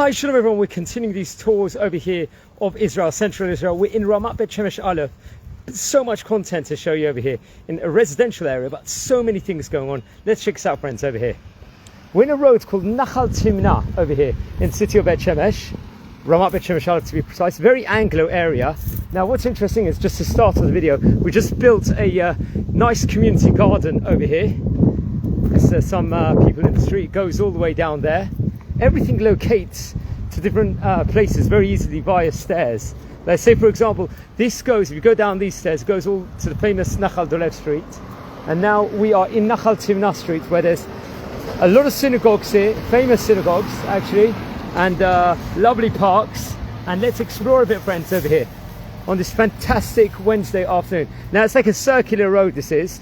Hi, shalom everyone. We're continuing these tours over here of Israel, central Israel. We're in Ramat Shemesh Aleph. So much content to show you over here in a residential area, but so many things going on. Let's check this out, friends, over here. We're in a road called Timna over here in the city of Bet Shemesh, Ramat Shemesh Aleph to be precise. Very Anglo area. Now, what's interesting is, just to start of the video, we just built a nice community garden over here. There's some people in the street. It goes all the way down there. Everything locates to different places very easily via stairs. Let's say, for example, this goes, if you go down these stairs, it goes all to the famous Timna and Dolev street. And now we are in Timna street, where there's a lot of synagogues here, famous synagogues actually, and lovely parks. And let's explore a bit, friends, over here on this fantastic Wednesday afternoon. Now, it's like a circular road, this is,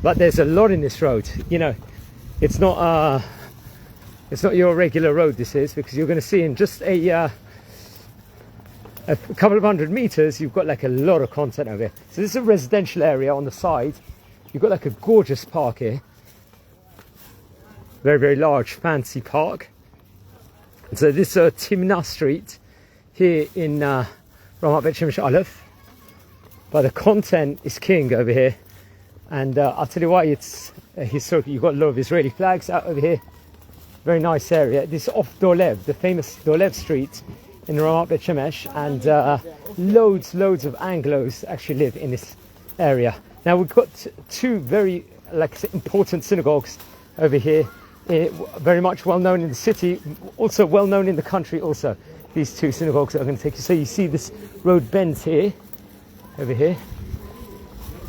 but there's a lot in this road. You know, it's not your regular road, this is, because you're going to see in just a couple of hundred meters, you've got like a lot of content over here. So this is a residential area on the side. You've got like a gorgeous park here. Very, very large, fancy park. And so this is Timna Street here in Ramat Shemesh Aleph. But the content is king over here. And I'll tell you why. It's historic. You've got a lot of Israeli flags out over here. Very nice area. This is off Dolev, the famous Dolev street in Ramat Shemesh, and loads of Anglos actually live in this area. Now, we've got two very important synagogues over here, very much well known in the city, also well known in the country. Also, these two synagogues that I'm going to take you. So you see this road bends here, over here,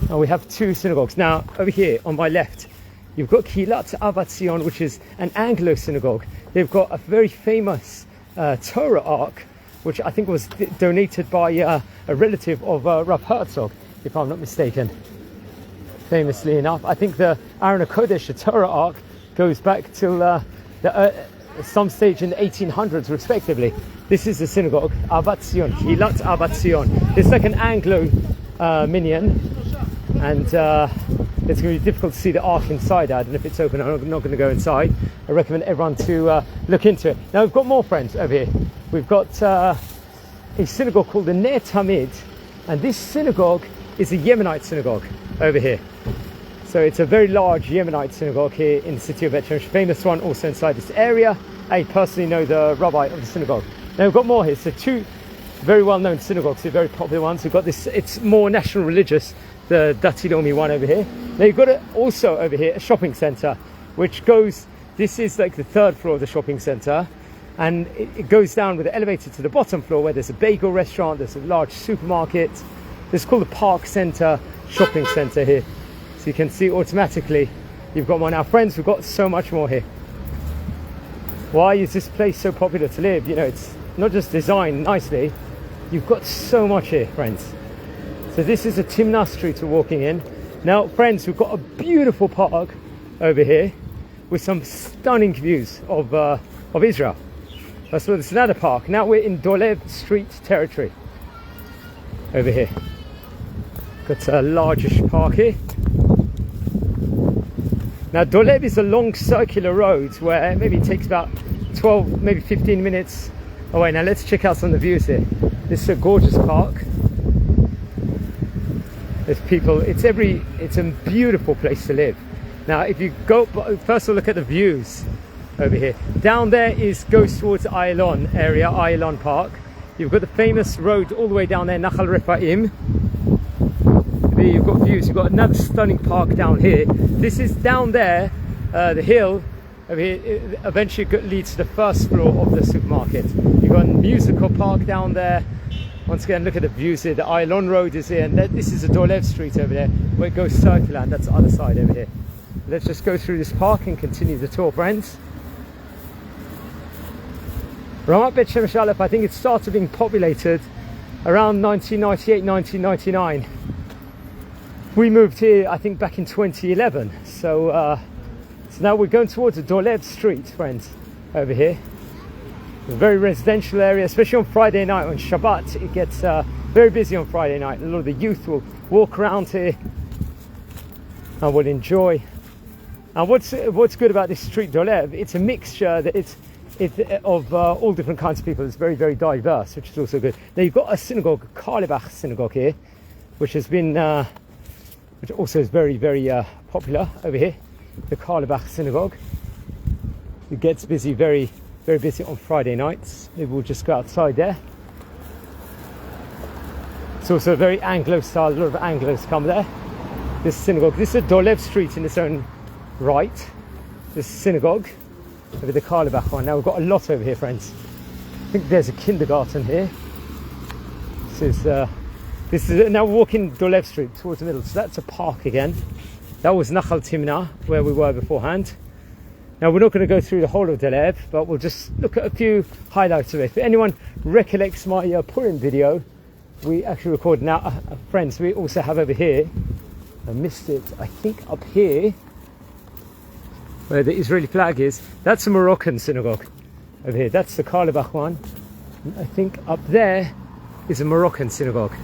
and we have two synagogues. Now, over here on my left, you've got Kilat Avat Zion, which is an Anglo synagogue. They've got a very famous Torah ark, which I think was donated by a relative of Rav Herzog, if I'm not mistaken. Famously enough, I think the Aron HaKodesh, the Torah ark, goes back till some stage in the 1800s, respectively. This is the synagogue, Avat Zion, Kilat Avat Zion. It's like an Anglo minion, and it's going to be difficult to see the ark inside. I don't know if it's open. I'm not going to go inside. I recommend everyone to look into it. Now, we've got more, friends, over here. We've got a synagogue called the Ner Tamid, and this synagogue is a Yemenite synagogue over here. So it's a very large Yemenite synagogue here in the city of Bet Shemesh, famous one also inside this area. I personally know the rabbi of the synagogue. Now, we've got more here. So two very well-known synagogues here, very popular ones. We've got this, it's more national religious, the Dati Lomi one over here. Now, you've got also over here a shopping centre, which goes, this is like the third floor of the shopping centre, and it goes down with the elevator to the bottom floor, where there's a bagel restaurant, there's a large supermarket. This is called the Park Centre Shopping Centre here. So you can see automatically you've got more. Now, friends, we've got so much more here. Why is this place so popular to live? You know, it's not just designed nicely, you've got so much here, friends. So this is a Timna street we're walking in. Now, friends, we've got a beautiful park over here with some stunning views of Israel. That's what, it's another park. Now we're in Dolev street territory over here. Got a largish park here. Now, Dolev is a long circular road where maybe it takes about 12, maybe 15 minutes away. Now, let's check out some of the views here. This is a gorgeous park. There's people, it's a beautiful place to live. Now, if you go, first of all, look at the views over here. Down there goes towards Ayalon area, Ayalon Park. You've got the famous road all the way down there, Nachal Refaim. There you've got views. You've got another stunning park down here. This is down there, the hill over here, it eventually leads to the first floor of the supermarket. You've got a musical park down there. Once again, look at the views here. The Ayalon Road is here, and this is a Dolev street over there, where it goes circular, and that's the other side over here. Let's just go through this park and continue the tour, friends. Ramat Shemesh Aleph, I think it started being populated around 1998, 1999. We moved here, I think, back in 2011. So now we're going towards the Dolev street, friends, over here. A very residential area, especially on Friday night. On Shabbat, it gets very busy on Friday night. A lot of the youth will walk around here and will enjoy. And what's good about this street Dolev, it's a mixture that it's of all different kinds of people. It's very, very diverse, which is also good. Now you've got a synagogue, Carlebach synagogue here, which has been, which also is very, very popular over here. The Carlebach synagogue. It gets busy, very, very busy on Friday nights. Maybe we'll just go outside there. It's also a very Anglo style. A lot of Anglos come there. This synagogue. This is Dolev Street in its own right. This synagogue. Over the Carlebach one. Now we've got a lot over here, friends. I think there's a kindergarten here. This is now walking Dolev Street towards the middle. So that's a park again. That was Nachal Timna, where we were beforehand. Now we're not going to go through the whole of Dolev, but we'll just look at a few highlights of it. If anyone recollects my Purim video, we actually recorded. Now, friends, we also have over here, I missed it, I think up here, where the Israeli flag is, that's a Moroccan synagogue over here. That's the Carlebach one. And I think up there is a Moroccan synagogue.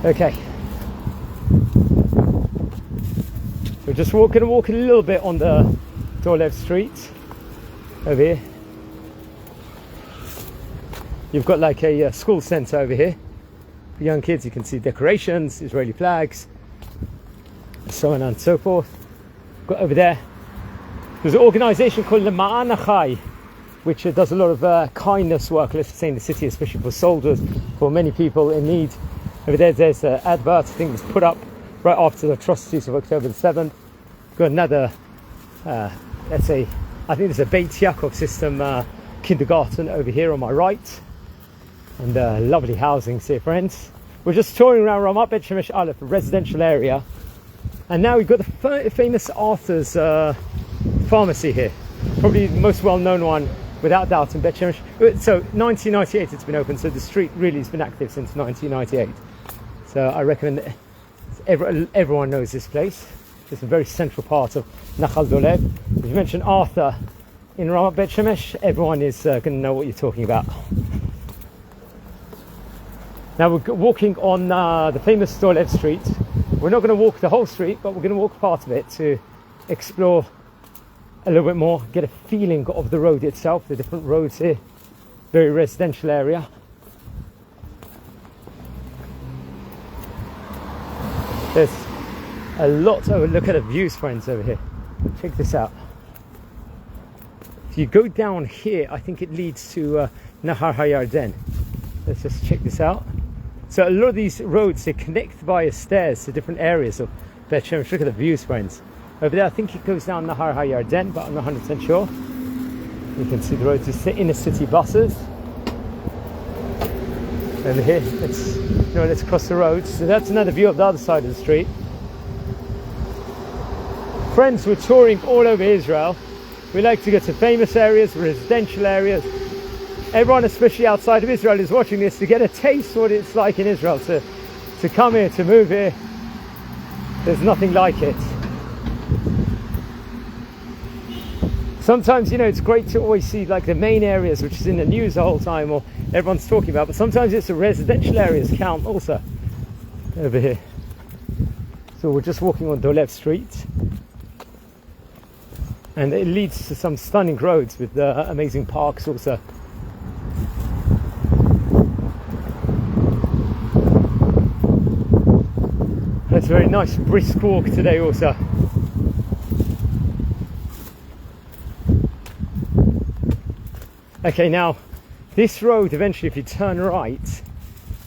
Okay. We're just walking a little bit on the Dolev Street over here. You've got like a school centre over here. For young kids, you can see decorations, Israeli flags, so on and so forth. Got over there. There's an organisation called Lema'an Achai, which does a lot of kindness work, let's say in the city, especially for soldiers, for many people in need. Over there's an advert, I think it was put up right after the atrocities of October the 7th. Got another, let's say, I think there's a Beit Yaakov system kindergarten over here on my right. And lovely housings here, friends. We're just touring around Ramat Bet Shemesh Aleph, a residential area. And now we've got the famous Arthur's pharmacy here. Probably the most well-known one, without doubt, in Bet Shemesh. So 1998 it's been open, so the street really has been active since 1998. So I recommend that everyone knows this place. It's a very central part of Nachal Dolev. If you mention Arthur in Ramat Bet Shemesh, everyone is going to know what you're talking about. Now we're walking on the famous Dolev Street. We're not going to walk the whole street, but we're going to walk part of it to explore a little bit more, get a feeling of the road itself, the different roads here. Very residential area. There's a lot of, look at the views, friends, over here. Check this out. If you go down here, I think it leads to Nahar HaYarden. Let's just check this out. So a lot of these roads, they connect via stairs to different areas of Bet Shemesh. Look at the views, friends. Over there, I think it goes down Nahar HaYarden, but I'm not 100% sure. You can see the roads, it's the inner city buses. Over here, let's cross the road. So that's another view of the other side of the street. Friends, we're touring all over Israel. We like to go to famous areas, residential areas. Everyone, especially outside of Israel, is watching this to get a taste of what it's like in Israel, to come here, to move here. There's nothing like it. Sometimes, it's great to always see like the main areas, which is in the news the whole time, or everyone's talking about, but sometimes it's the residential areas count also over here. So we're just walking on Dolev Street, and it leads to some stunning roads with amazing parks also. It's a very nice brisk walk today also. Okay, now this road, eventually if you turn right,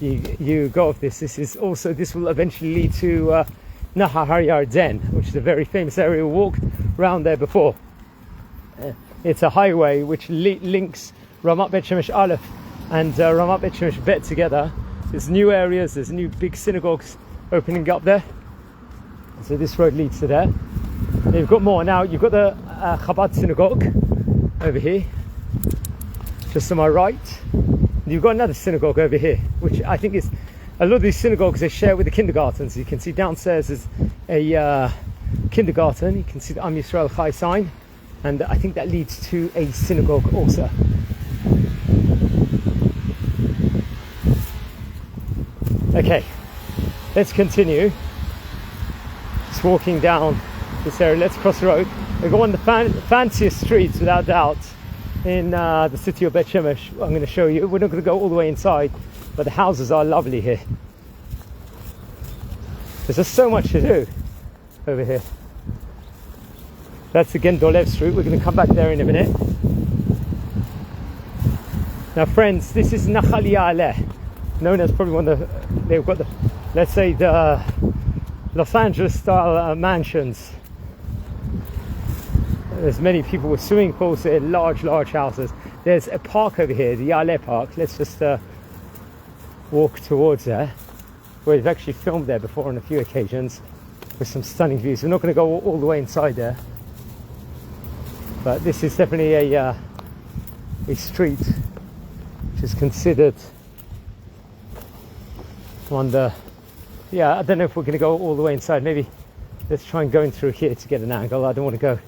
you go off this. This will eventually lead to Nahar HaYarden, which is a very famous area. We walked around there before. It's a highway which links Ramat Bet Shemesh Aleph and Ramat Bet Shemesh Bet together. There's new areas, there's new big synagogues opening up there. So this road leads to there. And you've got more. Now you've got the Chabad synagogue over here, just on my right. And you've got another synagogue over here, which I think is, a lot of these synagogues they share with the kindergartens. You can see downstairs is a kindergarten. You can see the Am Yisrael Chai sign, and I think that leads to a synagogue also. Okay, let's continue. Just walking down this area. Let's cross the road. We go on the fanciest streets without doubt in the city of Bet Shemesh. I'm going to show you. We're not going to go all the way inside, but the houses are lovely here. There's just so much to do over here. That's again Dolev Street. We're going to come back there in a minute. Now friends, this is Nachal Ya'aleh, known as probably one of the, they've got the, let's say the Los Angeles style mansions. There's many people with swimming pools there, large houses. There's a park over here, the Ya'aleh Park. Let's just walk towards there. We've actually filmed there before on a few occasions with some stunning views. We're not going to go all the way inside there, but this is definitely a street which is considered one of the, yeah, I don't know if we're going to go all the way inside. Maybe let's try and go in through here to get an angle. I don't want to go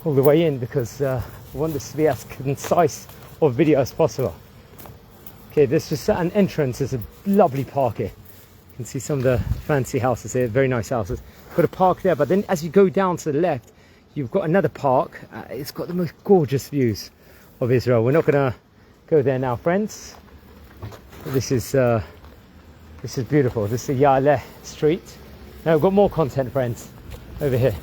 all the way in because I want this to be as concise of video as possible. Okay, there's just an entrance. There's a lovely park here. You can see some of the fancy houses here, very nice houses. Got a park there, but then as you go down to the left, you've got another park. It's got the most gorgeous views of Israel. We're not going to go there now, friends. This is beautiful. This is Ya'aleh Street. Now we've got more content, friends, over here.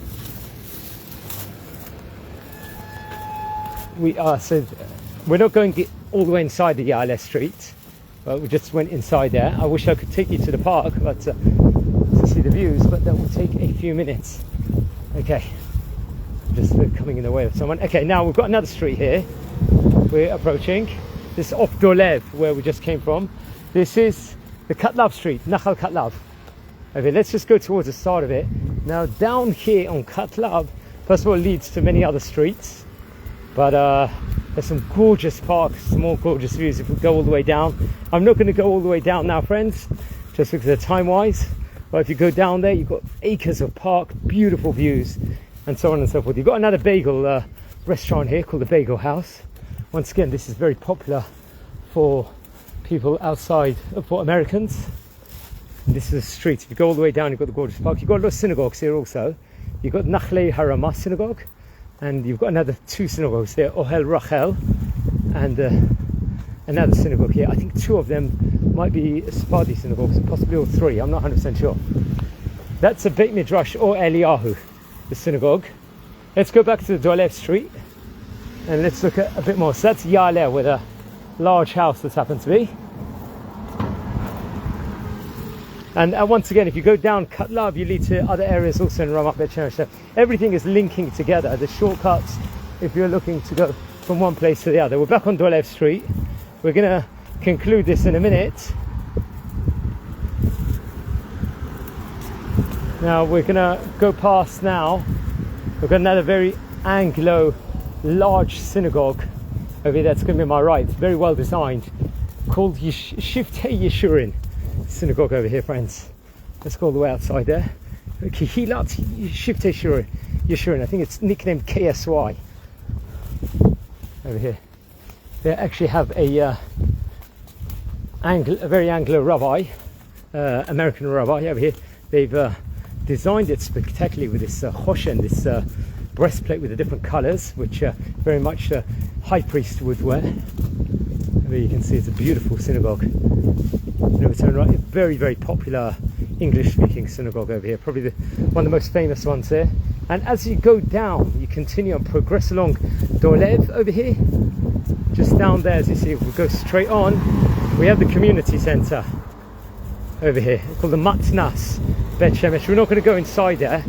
We're not going all the way inside the Ya'aleh Street, but we just went inside there. I wish I could take you to the park, but to see the views, but that will take a few minutes. Okay, just coming in the way of someone. Okay, now we've got another street here. We're approaching. This is off Dolev, where we just came from. This is the Katlav Street, Nachal Katlav. Okay, let's just go towards the start of it. Now down here on Katlav, first of all, leads to many other streets, but there's some gorgeous parks, some more gorgeous views if we go all the way down. I'm not going to go all the way down now, friends, just because of time wise, but if you go down there, you've got acres of park, beautiful views, and so on and so forth. You've got another bagel restaurant here called the Bagel House. Once again, this is very popular for people outside, for Americans. And this is a street. If you go all the way down, you've got the gorgeous park. You've got a lot of synagogues here also. You've got Nachlei Ramat synagogue, and you've got another two synagogues there, Ohel Rachel, and another synagogue here. I think two of them might be Sephardi synagogues, possibly all three. I'm not 100% sure. That's a Beit Midrash or Eliyahu, the synagogue. Let's go back to the Dolev Street and let's look at a bit more. So that's Ya'aleh, where the large house that's happened to be. And once again, if you go down Katlav, you lead to other areas also in Ramat Bet Shemesh. So everything is linking together. The shortcuts, if you're looking to go from one place to the other. We're back on Dolev Street. We're going to conclude this in a minute. Now we're going to go past now. We've got another very Anglo large synagogue over here. That's going to be on my right. It's very well designed, called Shiftei Yeshurin synagogue over here, friends. Let's go all the way outside there. Kihilat Shiftei Yeshurin. I think it's nicknamed KSY over here. They actually have a very Anglo rabbi, American rabbi over here. They've designed it spectacularly with this choshen, this breastplate with the different colours, which very much the high priest would wear. There you can see it's a beautiful synagogue. Right, a very, very popular English-speaking synagogue over here, probably one of the most famous ones here. And as you go down, you continue and progress along Dolev over here. Just down there, as you see, if we go straight on, we have the community centre over here, called the Matnas Bet Shemesh. We're not going to go inside there.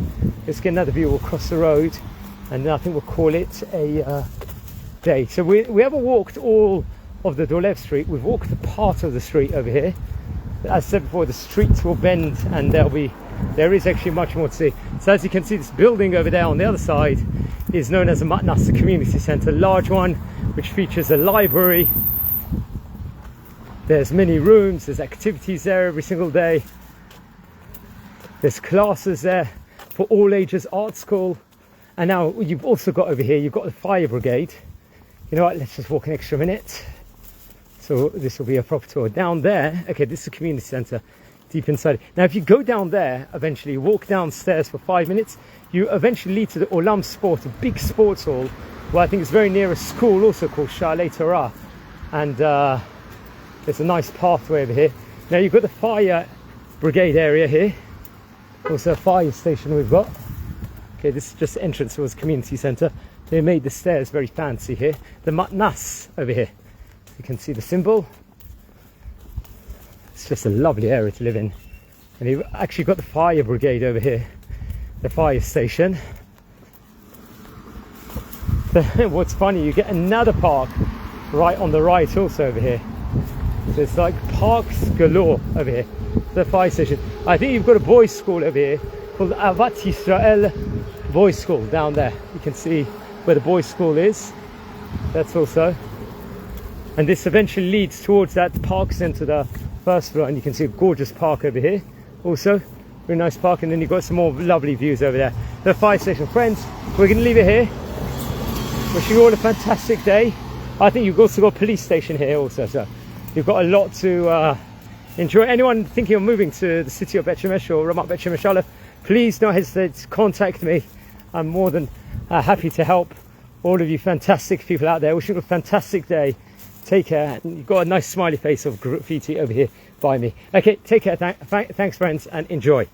Let's get another view. We'll cross the road, and then I think we'll call it a day. So we haven't walked all of the Dolev Street. We've walked the part of the street over here. As I said before, the streets will bend, and there is actually much more to see. So as you can see, this building over there on the other side is known as the Matnas, the community centre, large one, which features a library. There's many rooms, there's activities there every single day. There's classes there for all ages, art school. And now you've also got over here, you've got the fire brigade. You know what, let's just walk an extra minute. So this will be a proper tour. Down there, okay, this is a community centre deep inside. Now if you go down there, eventually walk downstairs for 5 minutes, you eventually lead to the Olam Sport, a big sports hall, well, I think it's very near a school also called Shalei Torah, and there's a nice pathway over here. Now you've got the fire brigade area here, also a fire station we've got. Okay, this is just the entrance towards the community centre. They made the stairs very fancy here. The matnas over here, you can see the symbol. It's just a lovely area to live in. And you've actually got the fire brigade over here, the fire station. What's funny, you get another park right on the right also over here. So it's like parks galore over here, the fire station. I think you've got a boys' school over here called Avat Yisrael Boys' School down there. You can see where the boys' school is. That's also. And this eventually leads towards that park centre, the first floor, and you can see a gorgeous park over here also. Very nice park, and then you've got some more lovely views over there. The fire station. Friends, we're going to leave it here. Wishing you all a fantastic day. I think you've also got a police station here also, so you've got a lot to enjoy. Anyone thinking of moving to the city of Bet Shemesh or Ramat Bet Shemesh Aleph, please don't hesitate to contact me. I'm more than happy to help all of you fantastic people out there. Wishing you a fantastic day. Take care. And you've got a nice smiley face of graffiti over here by me. Okay, take care. Thanks friends, and enjoy.